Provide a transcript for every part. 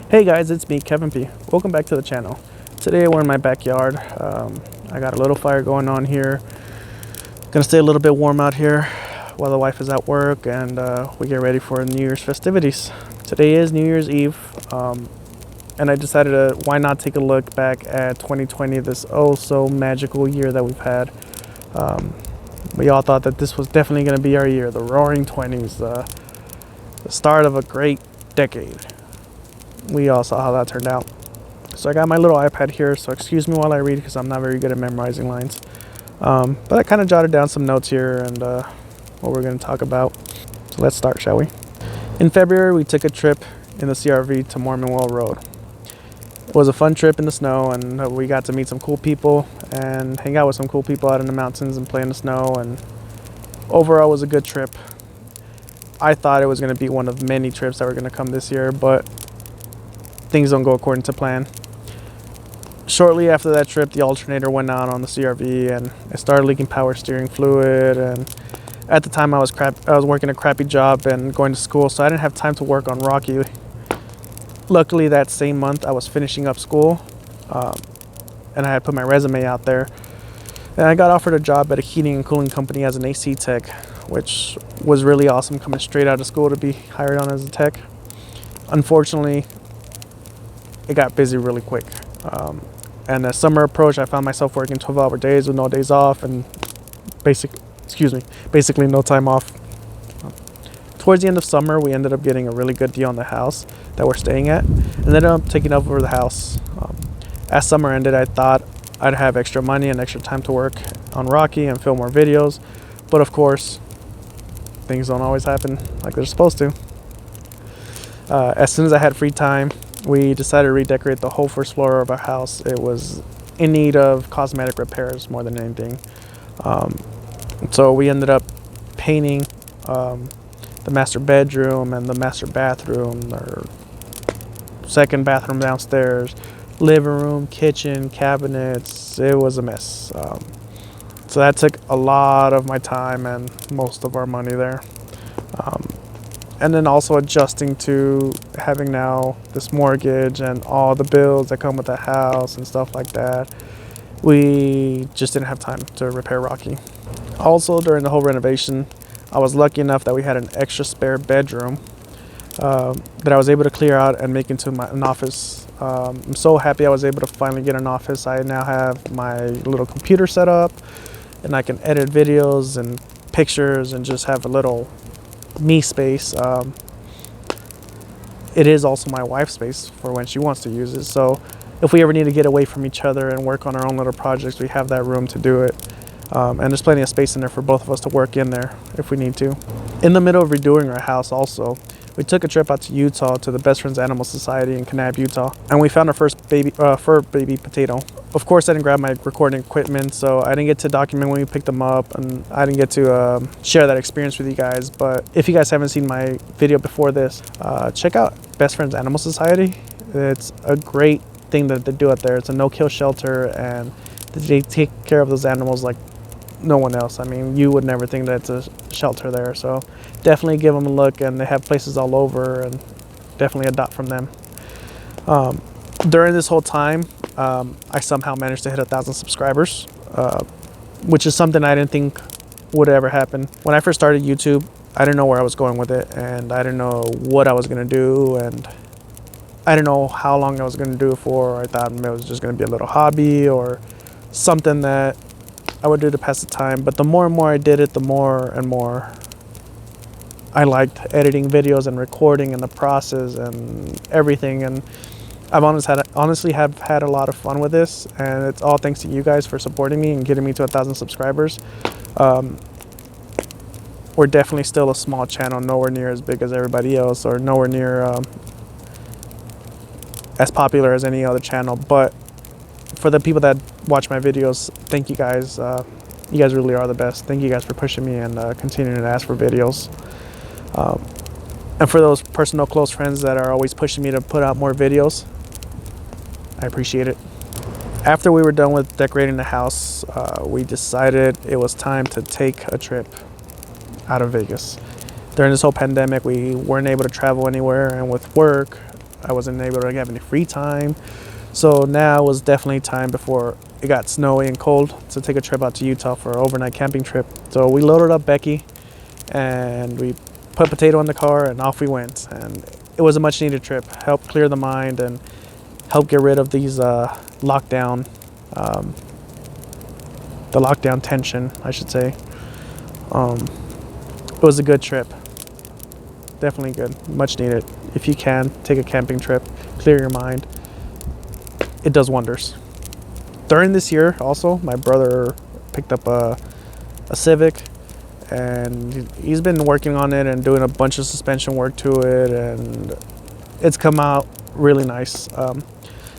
Hey guys, it's me, Kevin P. Welcome back to the channel. Today we're in my backyard. I got a little fire going on here. Gonna stay a little bit warm out here while the wife is at work, and we get ready for New Year's festivities. Today is New Year's Eve, and I decided to why not take a look back at 2020, this oh so magical year that we've had. We all thought that this was definitely going to be our year, the Roaring 20s, the start of a great decade. We all saw how that turned out. So I got my little iPad here, so excuse me while I read because I'm not very good at memorizing lines. But I kind of jotted down some notes here and what we're going to talk about. So let's start, shall we? In February, we took a trip in the CRV to Mormonwell Road. It was a fun trip in the snow, and we got to meet some cool people and hang out with some cool people out in the mountains and play in the snow. And overall, it was a good trip. I thought it was going to be one of many trips that were going to come this year, but things don't go according to plan. Shortly after that trip, the alternator went out on the CRV and it started leaking power steering fluid. And at the time, I was working a crappy job and going to school, so I didn't have time to work on Rocky. Luckily, that same month, I was finishing up school, and I had put my resume out there. And I got offered a job at a heating and cooling company as an AC tech, which was really awesome, coming straight out of school to be hired on as a tech. Unfortunately, it got busy really quick. And as summer approached, I found myself working 12-hour days with no days off and basically no time off. Towards the end of summer, we ended up getting a really good deal on the house that we're staying at, and ended up taking over the house. As summer ended, I thought I'd have extra money and extra time to work on Rocky and film more videos, but of course, things don't always happen like they're supposed to. As soon as I had free time, we decided to redecorate the whole first floor of our house. It was in need of cosmetic repairs more than anything. So we ended up painting the master bedroom and the master bathroom, or second bathroom downstairs, living room, kitchen, cabinets. It was a mess. So that took a lot of my time and most of our money there. And then also adjusting to having now this mortgage and all the bills that come with the house and stuff like that. We just didn't have time to repair Rocky. Also, during the whole renovation, I was lucky enough that we had an extra spare bedroom that I was able to clear out and make into an office. I'm so happy I was able to finally get an office. I now have my little computer set up, and I can edit videos and pictures and just have a little me space. It is also my wife's space for when she wants to use it. So if we ever need to get away from each other and work on our own little projects, we have that room to do it. And there's plenty of space in there for both of us to work in there if we need to. In the middle of redoing our house also, we took a trip out to Utah to the Best Friends Animal Society in Kanab, Utah, and we found our first fur baby potato. Of course, I didn't grab my recording equipment, so I didn't get to document when we picked them up, and I didn't get to share that experience with you guys. But if you guys haven't seen my video before this, check out Best Friends Animal Society. It's a great thing that they do out there. It's a no-kill shelter, and they take care of those animals like no one else. I mean, you would never think that it's a shelter there, so definitely give them a look, and they have places all over, and definitely adopt from them. During this whole time, I somehow managed to hit 1,000 subscribers, which is something I didn't think would ever happen. When I first started YouTube, I didn't know where I was going with it, and I didn't know what I was going to do, and I didn't know how long I was going to do it for. I thought it was just going to be a little hobby or something that I would do to pass the time. But the more and more I did it, the more and more I liked editing videos and recording and the process and everything. And I've honestly have had a lot of fun with this, and it's all thanks to you guys for supporting me and getting me to 1,000 subscribers. We're definitely still a small channel, nowhere near as big as everybody else, or nowhere near as popular as any other channel. But for the people that watch my videos, thank you guys. You guys really are the best. Thank you guys for pushing me and continuing to ask for videos. And for those personal close friends that are always pushing me to put out more videos, I appreciate it. After we were done with decorating the house, we decided it was time to take a trip out of Vegas. During this whole pandemic, we weren't able to travel anywhere, and with work, I wasn't able to have any free time. So now was definitely time before it got snowy and cold to take a trip out to Utah for an overnight camping trip. So we loaded up Becky and we put Potato in the car and off we went. And it was a much needed trip. Helped clear the mind and help get rid of these lockdown tension, I should say. It was a good trip. Definitely good. Much needed. If you can, take a camping trip, clear your mind. It does wonders. During this year, also, my brother picked up a Civic, and he's been working on it and doing a bunch of suspension work to it, and it's come out really nice.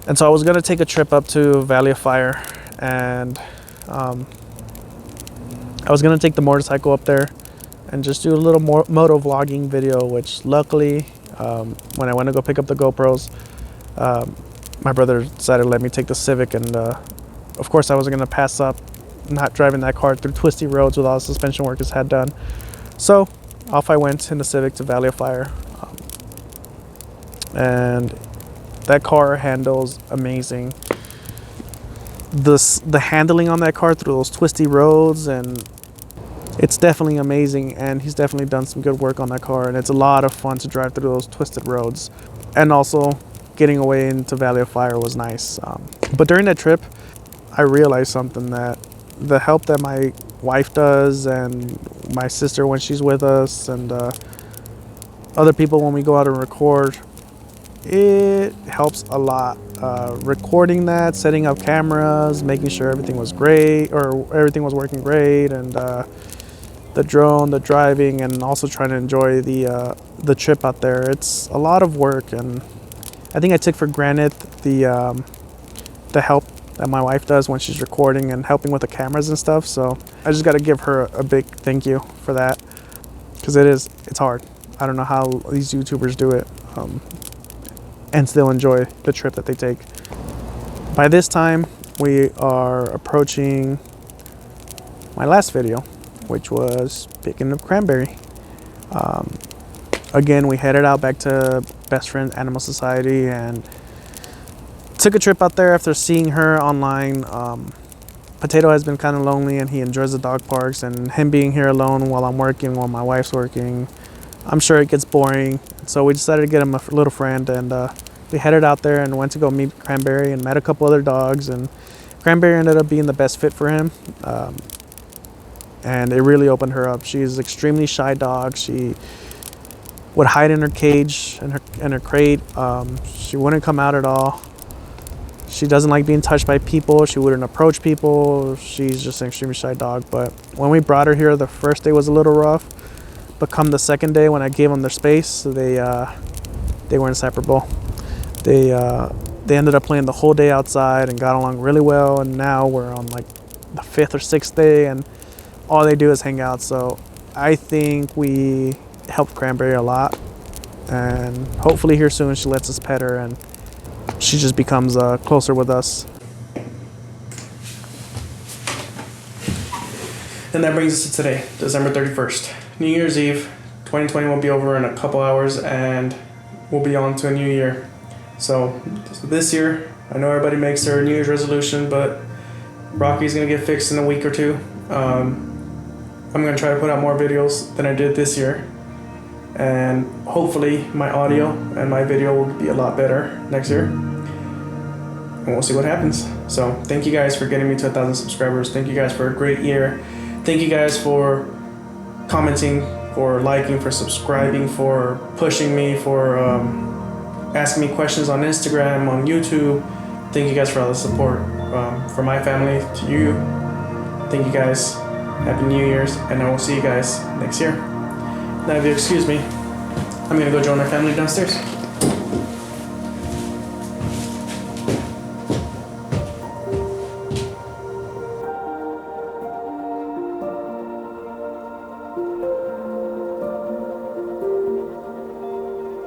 And so I was gonna take a trip up to Valley of Fire, and I was gonna take the motorcycle up there and just do a little more moto vlogging video, which luckily, when I went to go pick up the GoPros, my brother decided to let me take the Civic, and of course I wasn't gonna pass up not driving that car through twisty roads with all the suspension work it's had done. So off I went in the Civic to Valley of Fire, and that car handles amazing. The handling on that car through those twisty roads, and it's definitely amazing, and he's definitely done some good work on that car, and it's a lot of fun to drive through those twisted roads. And also getting away into Valley of Fire was nice. But during that trip, I realized something, that the help that my wife does and my sister when she's with us, and other people when we go out and record, it helps a lot. Recording that, setting up cameras, making sure everything was great, or everything was working great, and the drone, the driving, and also trying to enjoy the trip out there. It's a lot of work, and I think I took for granted the help that my wife does when she's recording and helping with the cameras and stuff. So I just got to give her a big thank you for that, because it's hard. I don't know how these YouTubers do it and still enjoy the trip that they take. By this time, we are approaching my last video, which was picking up cranberry. Again, we headed out back to Best Friend Animal Society and took a trip out there after seeing her online. Potato has been kind of lonely, and he enjoys the dog parks, and him being here alone while I'm working, while my wife's working, I'm sure it gets boring. So we decided to get him a little friend, and we headed out there and went to go meet Cranberry and met a couple other dogs, and Cranberry ended up being the best fit for him. And it really opened her up. She's an extremely shy dog. She would hide in her cage, in her crate. She wouldn't come out at all. She doesn't like being touched by people. She wouldn't approach people. She's just an extremely shy dog. But when we brought her here, the first day was a little rough. But come the second day, when I gave them their space, they were inseparable. They ended up playing the whole day outside and got along really well. And now we're on like the 5th or 6th day, and all they do is hang out. So I think we helped Cranberry a lot, and hopefully here soon she lets us pet her and she just becomes closer with us. And that brings us to today, December 31st. New Year's Eve. 2020 will be over in a couple hours, and we'll be on to a new year. So this year, I know everybody makes their New Year's resolution, but Rocky's gonna get fixed in a week or two. I'm gonna try to put out more videos than I did this year, and hopefully my audio and my video will be a lot better next year, and we'll see what happens. So thank you guys for getting me to 1,000 subscribers. Thank you guys for a great year. Thank you guys for commenting, for liking, for subscribing, for pushing me, for asking me questions on Instagram, on YouTube. Thank you guys for all the support. From my family to you, thank you guys. Happy New Year's, and I will see you guys next year. Now, if you excuse me, I'm gonna go join my family downstairs.